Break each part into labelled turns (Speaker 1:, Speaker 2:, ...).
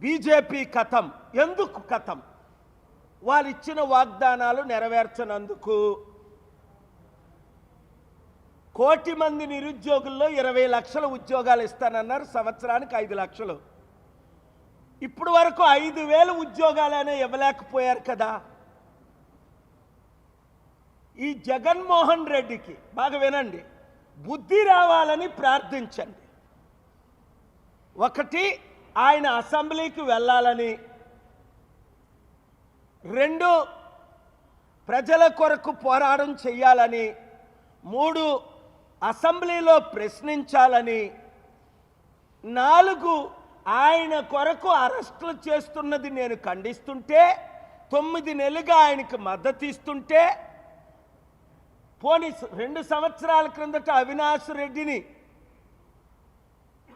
Speaker 1: BJP కథం. ఎందుకు కథం? వాళ్ళు ఇచ్చిన వాగ్దానాలు నెరవేర్చనందుకు. 1 కోటి మంది నిరుద్యోగుల్లో 20 లక్షల ఉద్యోగాలు ఇస్తానన్నారు, సంవత్సరానికి 5 లక్షలు. ఇప్పుడు వరకు 5,000 ఉద్యోగాలనే ఇవ్వలేకపోయారు కదా. ఈ జగన్మోహన్ రెడ్డికి బాగా వినండి, బుద్ధి రావాలని ప్రార్థించండి. ఒకటి, ఆయన అసెంబ్లీకి వెళ్ళాలని. 2, ప్రజల కొరకు పోరాటం చేయాలని. 3, అసెంబ్లీలో ప్రశ్నించాలని. 4, ఆయన కొరకు అరెస్టులు చేస్తున్నది నేను ఖండిస్తుంటే, 9 నెలలుగా ఆయనకు మద్దతు ఇస్తుంటే, పోనీ 2 సంవత్సరాల క్రిందట అవినాష్ రెడ్డిని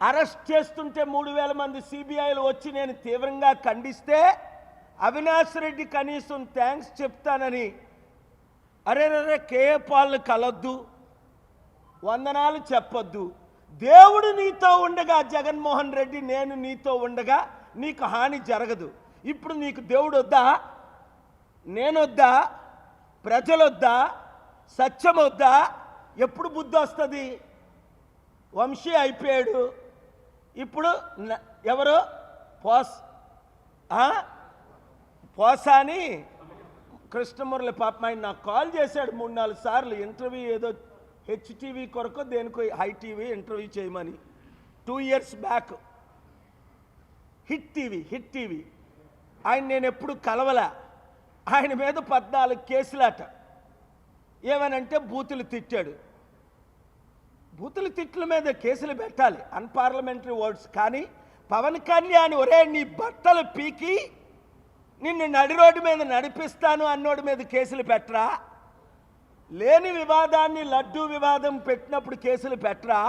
Speaker 1: అరెస్ట్ చేస్తుంటే 3,000 మంది సిబిఐలు వచ్చి నేను తీవ్రంగా ఖండిస్తే, అవినాష్ రెడ్డి కనీసం థ్యాంక్స్ చెప్తానని, అరే కేఏ పాల్ని కలొద్దు, వందనాలు చెప్పొద్దు, దేవుడు నీతో ఉండగా జగన్మోహన్ రెడ్డి నేను నీతో ఉండగా నీకు హాని జరగదు. ఇప్పుడు నీకు దేవుడు వద్దా? నేనొద్దా? ప్రజలొద్దా? సత్యం వద్దా? ఎప్పుడు బుద్ధి వస్తుంది? వంశీ అయిపోయాడు. ఇప్పుడు ఎవరు? పోసాని కృష్ణమురళి పాపం ఆయన నాకు కాల్ చేశాడు 3-4 సార్లు. ఇంటర్వ్యూ ఏదో హెచ్టీవీ కొరకు దేనికో హై టీవీ ఇంటర్వ్యూ చేయమని 2 years బ్యాక్. హిట్ టీవీ ఆయన నేను ఎప్పుడు కలవలే. ఆయన మీద 14 కేసులాట. ఏమనంటే బూతులు తిట్టాడు. బూతులు తిట్ల మీద కేసులు పెట్టాలి, అన్పార్లమెంటరీ వర్డ్స్. కానీ పవన్ కళ్యాణ్ ఒరే నీ బట్టలు పీకి నిన్ను నడి రోడ్డు మీద నడిపిస్తాను అన్నోడి మీద కేసులు పెట్టరా? లేని వివాదాన్ని లడ్డూ వివాదం పెట్టినప్పుడు కేసులు పెట్టరా?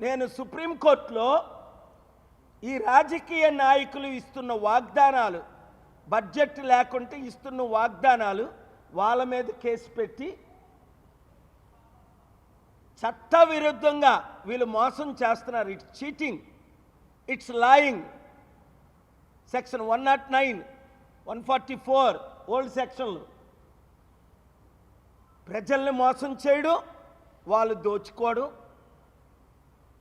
Speaker 1: నేను సుప్రీంకోర్టులో ఈ రాజకీయ నాయకులు ఇస్తున్న వాగ్దానాలు, బడ్జెట్ లేకుంటే ఇస్తున్న వాగ్దానాలు, వాళ్ళ మీద కేసు పెట్టి చట్టవిరుద్ధంగా వీళ్ళు మోసం చేస్తున్నారు. It's cheating, it's lying. Section 109, 144 old సెక్షన్లు. ప్రజల్ని మోసం చేయడం, వాళ్ళు దోచుకోవడం.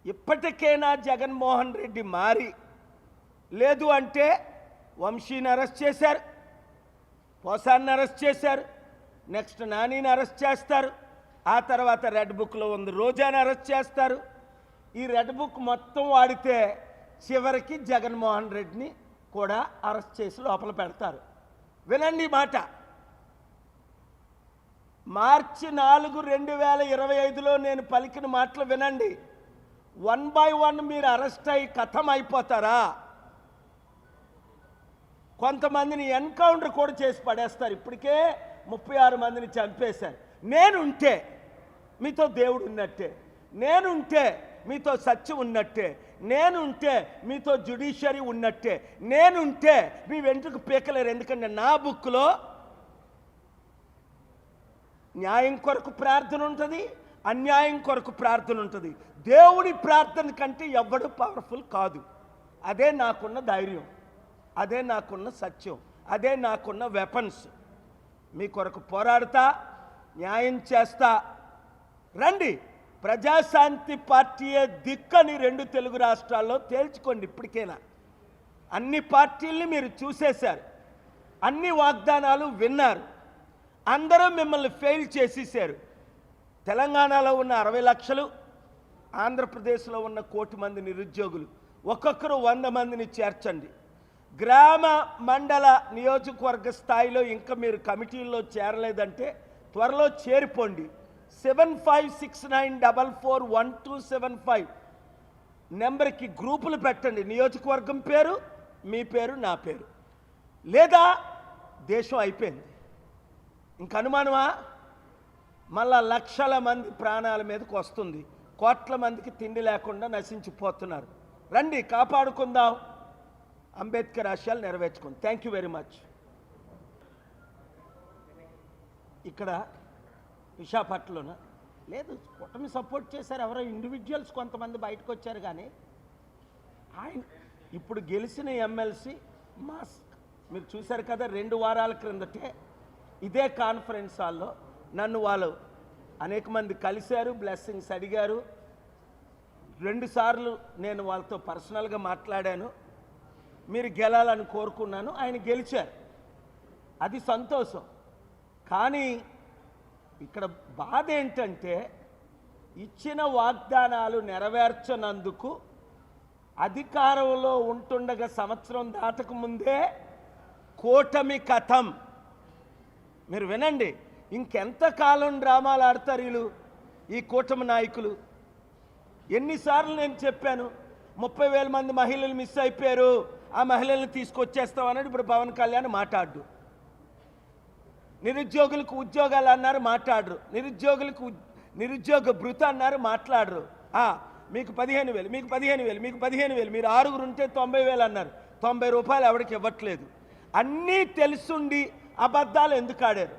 Speaker 1: ఇప్పటికైనా జగన్మోహన్ రెడ్డి మారి, లేదు అంటే వంశీని అరెస్ట్ చేశారు, పోసాన్ని అరెస్ట్ చేశారు, నెక్స్ట్ నానిని అరెస్ట్ చేస్తారు, ఆ తర్వాత రెడ్ బుక్లో ఉంది రోజాని అరెస్ట్ చేస్తారు. ఈ రెడ్ బుక్ మొత్తం వాడితే చివరికి జగన్మోహన్ రెడ్డిని కూడా అరెస్ట్ చేసి లోపల పెడతారు. వినండి మాట. మార్చి 4, 2025లో నేను పలికిన మాటలు వినండి. 1 by 1 మీరు అరెస్ట్ అయ్యి కథం అయిపోతారా? కొంతమందిని ఎన్కౌంటర్ కూడా చేసి పడేస్తారు. ఇప్పటికే 36 మందిని చంపేశారు. నేనుంటే మీతో దేవుడు ఉన్నట్టే, నేనుంటే మీతో సత్యం ఉన్నట్టే, నేనుంటే మీతో జ్యుడిషియరీ ఉన్నట్టే, నేనుంటే మీ వెంట్రుకు పీకలేరు. ఎందుకంటే నా బుక్లో న్యాయం కొరకు ప్రార్థన ఉంటుంది, అన్యాయం కొరకు ప్రార్థన ఉంటుంది. దేవుడి ప్రార్థన కంటే ఎవ్వడు పవర్ఫుల్ కాదు. అదే నాకున్న ధైర్యం, అదే నాకున్న సత్యం, అదే నాకున్న వెపన్స్. మీ కొరకు పోరాడతా, న్యాయం చేస్తా. రండి, ప్రజాశాంతి పార్టీయే దిక్కని 2 తెలుగు రాష్ట్రాల్లో తేల్చుకోండి. ఇప్పటికైనా అన్ని పార్టీల్ని మీరు చూసేశారు, అన్ని వాగ్దానాలు విన్నారు. అందరూ మిమ్మల్ని ఫెయిల్ చేసేసారు. తెలంగాణలో ఉన్న 60 లక్షలు, ఆంధ్రప్రదేశ్లో ఉన్న 1 కోటి మంది నిరుద్యోగులు, ఒక్కొక్కరు 100 మందిని చేర్చండి. గ్రామ మండల నియోజకవర్గ స్థాయిలో ఇంకా మీరు కమిటీల్లో చేరలేదంటే త్వరలో చేరిపోండి. 7569441275 నెంబర్కి గ్రూపులు పెట్టండి. నియోజకవర్గం పేరు, మీ పేరు, నా పేరు. లేదా దేశం అయిపోయింది, ఇంక అనుమానమా? మళ్ళా లక్షల మంది ప్రాణాల మీదకి వస్తుంది, కోట్ల మందికి తిండి లేకుండా నశించిపోతున్నారు. రండి, కాపాడుకుందాం, అంబేద్కర్ ఆశయాలు నెరవేర్చుకుందాం. Thank you very much. ఇక్కడ విశాఖపట్నంలోనా? లేదు, కూటమి సపోర్ట్ చేశారు, ఎవరో ఇండివిజువల్స్ కొంతమంది బయటకు వచ్చారు. కానీ ఆయన ఇప్పుడు గెలిచిన ఎమ్మెల్సీ మాస్క్ మీరు చూశారు కదా, 2 వారాల క్రిందటే ఇదే కాన్ఫరెన్స్ హాల్లో నన్ను వాళ్ళు అనేక మంది కలిశారు, బ్లెస్సింగ్స్ అడిగారు. 2 సార్లు నేను వాళ్ళతో పర్సనల్గా మాట్లాడాను. మీరు గెలాలని కోరుకున్నాను, ఆయన గెలిచారు, అది సంతోషం. కానీ ఇక్కడ బాధ ఏంటంటే ఇచ్చిన వాగ్దానాలు నెరవేర్చనందుకు అధికారంలో ఉంటుండగా సంవత్సరం దాటక ముందే కూటమి కథం. మీరు వినండి, ఇంకెంతకాలం డ్రామాలు ఆడతారు వీళ్ళు, ఈ కూటమి నాయకులు. ఎన్నిసార్లు నేను చెప్పాను, 30,000 మంది మహిళలు మిస్ అయిపోయారు, ఆ మహిళల్ని తీసుకొచ్చేస్తామన్నాడు. ఇప్పుడు పవన్ కళ్యాణ్ మాట్లాడు. నిరుద్యోగులకు ఉద్యోగాలు అన్నారు, మాట్లాడరు. నిరుద్యోగ భృతి అన్నారు, మాట్లాడరు. మీకు 15,000, మీకు 15,000, మీకు 15,000, మీరు 6 ఉంటే 90,000 అన్నారు. 90 రూపాయలు ఎవరికి ఇవ్వట్లేదు. అన్నీ తెలుసుండి అబద్ధాలు ఎందుకు ఆడారు?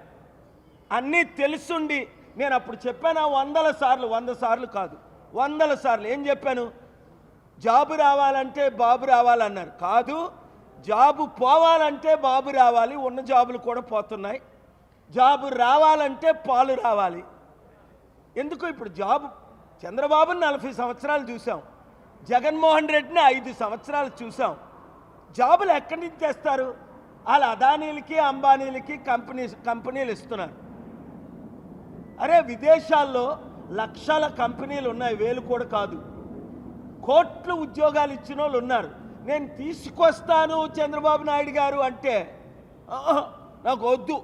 Speaker 1: అన్నీ తెలుసుండి నేను అప్పుడు చెప్పాను 100 సార్లు కాదు, 100 సార్లు ఏం చెప్పాను? జాబు రావాలంటే బాబు రావాలన్నారు. కాదు, జాబు పోవాలంటే బాబు రావాలి. ఉన్న జాబులు కూడా పోతున్నాయి. జాబు రావాలంటే పాలు రావాలి. ఎందుకు ఇప్పుడు జాబు? చంద్రబాబుని 40 సంవత్సరాలు చూసాం, జగన్మోహన్ రెడ్డిని 5 సంవత్సరాలు చూసాం. జాబులు ఎక్కడి నుంచి తెస్తారు? వాళ్ళ అదానీలకి అంబానీలకి కంపెనీలు ఇస్తున్నారు. అరే, విదేశాల్లో లక్షల కంపెనీలు ఉన్నాయి, వేలు కూడా కాదు. కోట్లు ఉద్యోగాలు ఇచ్చిన వాళ్ళు ఉన్నారు. నేను తీసుకొస్తాను చంద్రబాబు నాయుడు గారు అంటే నాకు వద్దు,